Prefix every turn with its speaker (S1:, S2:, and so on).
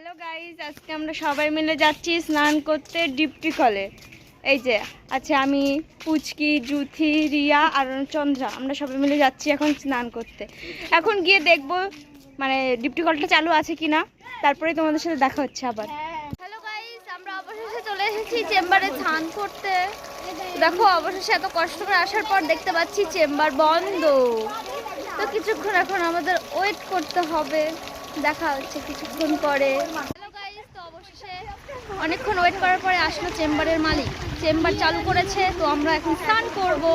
S1: Hello guys, আজকে আমরা সবাই মিলে যাচ্ছি স্নান করতে ডিপটি কলে। এই যে আছে আমি, পুচকি, জুথি, রিয়া আর চন্দ্রা। আমরা সবাই মিলে যাচ্ছি এখন স্নান করতে। এখন গিয়ে দেখবো মানে ডিপটি কলটা চালু আছে কিনা, তারপরে তোমাদের সাথে দেখা হচ্ছে আবার।
S2: হ্যালো গাইস, আমরা অবশেষে চলে এসেছি চেম্বারে স্নান করতে। দেখো অবশেষে এত কষ্ট করে আসার পর দেখতে পাচ্ছি চেম্বার বন্ধ। তো কিছুক্ষণ এখন আমাদের ওয়েট করতে হবে, দেখা হচ্ছে কিছুক্ষণ পরে। হ্যালো গাইস, তো অবশেষে অনেকক্ষণ ওয়েট করার পরে আসলো চেম্বারের মালিক। চেম্বার চালু করেছে, তো আমরা এখন স্নান করবো।